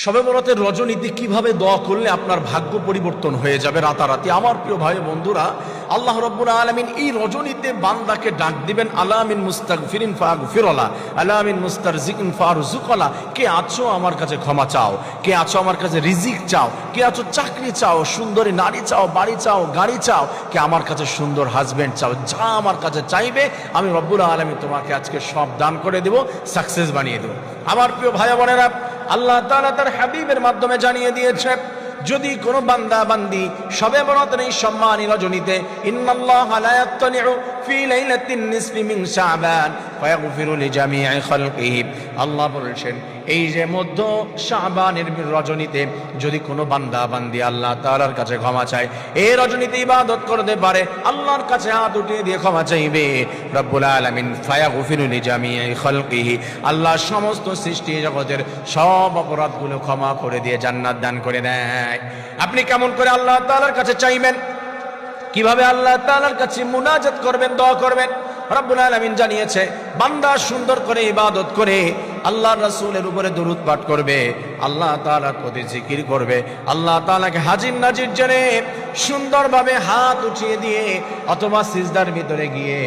শবে বরাতের রজনীতে কিভাবে দোয়া করলে আপনার ভাগ্য পরিবর্তন হয়ে যাবে রাতারাতি। আমার প্রিয় ভাই বন্ধুরা, আল্লাহ রাব্বুল আলামিন এই রজনীতে বান্দাকে ডাক দিবেন, আলামিন মুস্তাগফিরিন ফাগফিরলা, আলামিন মুস্তারজিকিন ফারজুকলা। কে আছো আমার কাছে ক্ষমা চাও, কে আছো আমার কাছে রিজিক চাও, কে আছো চাকরি চাও, সুন্দরী নারী চাও, বাড়ি চাও, গাড়ি চাও, কে আমার কাছে সুন্দর হাজবেন্ড চাও, যা আমার কাছে চাইবে আমি রব্বুল আলামিন তোমাকে আজকে সব দান করে দেব, সাকসেস বানিয়ে দেব। আমার প্রিয় ভাই বোনেরা, আল্লাহ তাআলা তার হাবিবের মাধ্যমে জানিয়ে দিয়েছে, যদি কোনো বান্দা বান্দি শবে বরাতের এই সম্মানী রজনীতে ইন্নাল্লাহা লা ইয়াত্তালিউ ফি লাইলাতিন নিসফি মিন শাবান ফায়াগফিরু লিজামিই খালকিহি, আল্লাহ বলেছেন এই যে মধ্য শাবানের রজনীতে যদি কোনো বান্দা বান্দি আল্লাহ তাআলার কাছে ক্ষমা চায়, এই রজনীতে ইবাদত করতে পারে, আল্লাহর কাছে হাত উঠিয়ে দিয়ে ক্ষমা চাইবে, রব্বুল আলামিন ফায়াগফিরু লিজামিই খালকিহি, আল্লাহ সমস্ত সৃষ্টি জগতের সব অপরাধগুলো ক্ষমা করে দিয়ে জান্নাত দান করে দেয়। আপনি কেমন করে আল্লাহ তাআলার কাছে চাইবেন, কিভাবে আল্লাহ তাআলার কাছে মুনাজাত করবেন, দোয়া করবেন? রব্বুল আলামিন জানিয়েছে, বান্দা সুন্দর করে ইবাদত করে আল্লাহর রাসূলের উপরে দরুদ পাঠ করবে, আল্লাহ তাআলার প্রতি জিকির করবে, আল্লাহ তাআলাকে হাজির নাজির জেনে সুন্দরভাবে হাত উঠিয়ে দিয়ে অথবা সিজদার ভিতরে গিয়ে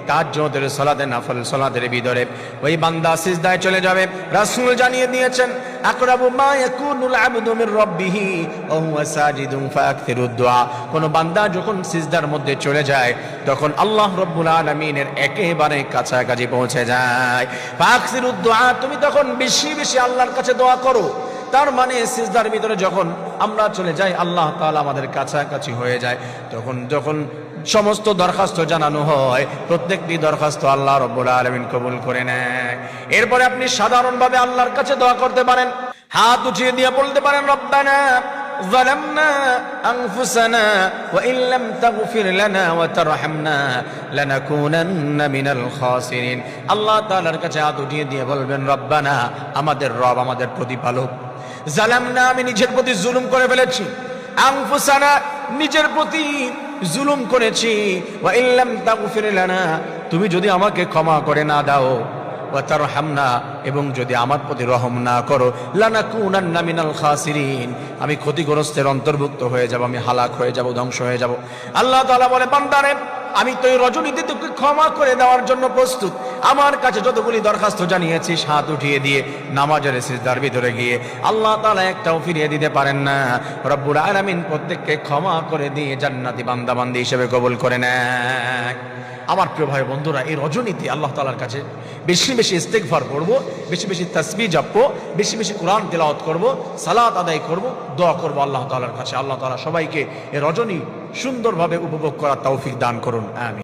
তাহাজ্জুদের সালাতে নফল সালাতের ভিতরে ওই বান্দা সিজদায় চলে যাবে। রাসূল জানিয়ে দিয়েছেন, আকরাবু মা ইয়াকুনুল আবদু মির রাব্বিহি ওয়া হুয়া সাজিদুন ফাআকসিরুদ দুআ। কোন বান্দা যখন সিজদার মধ্যে চলে যায় তখন আল্লাহ রাব্বুল আলামিনের একেবারে কাছাকাছি পৌঁছে যায়। ফাআকসিরুদ দুআ, তুমি তখন বেশি বেশি আল্লাহর কাছে দোয়া করো। তার মানে সিজদার ভিতরে যখন আমরা চলে যাই আল্লাহ তাআলা আমাদের কাছাকাছি হয়ে যায়, তখন যখন সমস্ত দরখাস্ত জানানো হয় প্রত্যেকটি দরখাস্ত আল্লাহ রাব্বুল আলামিন কবুল করে নেয়। এরপরে আপনি সাধারণভাবে আল্লাহর কাছে দোয়া করতে পারেন, হাত উঠিয়ে দিয়ে বলতে পারেন, রব্বানা যালামনা আনফুসানা ওয়া ইন লাম তাগফির লানা ওয়া তারহামনা লানাকুনান্না মিনাল খাসিরিন। আল্লাহ তাআলার কাছে হাত উঠিয়ে দিয়ে বলবেন, রব্বানা, আমাদের রব, আমাদের প্রতিপালক, যালামনা, আমি নিজের প্রতি জুলুম করে ফেলেছি, আনফুসানা, নিজের প্রতি জুলুম করেছি, ওয়া ইন লাম তাগফির লানা, তুমি যদি আমাকে ক্ষমা করে না দাও, ওয়া তারহামনা, এবং যদি আমার প্রতি রহম না করো, লানাকুনান্না মিনাল খাসিরিন, আমি ক্ষতিগ্রস্তের অন্তর্ভুক্ত হয়ে যাব, আমি হালাক হয়ে যাব, ধ্বংস হয়ে যাব। আল্লাহ তাআলা বলে, বান্দারে, আমি তো এই রজনীতে তোকে ক্ষমা করে দেওয়ার জন্য প্রস্তুত। আমার কাছে যতগুলি দরখাস্ত জানিয়েছি হাত উঠিয়ে দিয়ে নামাজের সিজদার ভিতরে গিয়ে আল্লাহ তাআলা একটাও ফিরিয়ে দিতে পারেন না। রব্বুল আলামিন প্রত্যেককে ক্ষমা করে দিয়ে জান্নাতি বান্দা বান্দি হিসেবে কবুল করে নেয়। আমার প্রিয় ভাই বন্ধুরা, এই রজনীতে আল্লাহ তাআলার কাছে বেশি বেশি ইস্তেগফার করব, বেশি বেশি তাসবিহ জপবো, বেশি বেশি কোরআন তেলাওয়াত করব, সালাত আদায় করব, দোয়া করব আল্লাহ তাআলার কাছে। আল্লাহ তাআলা সবাইকে এই রজনী সুন্দরভাবে উপভোগ করার তৌফিক দান করুন, আমিন।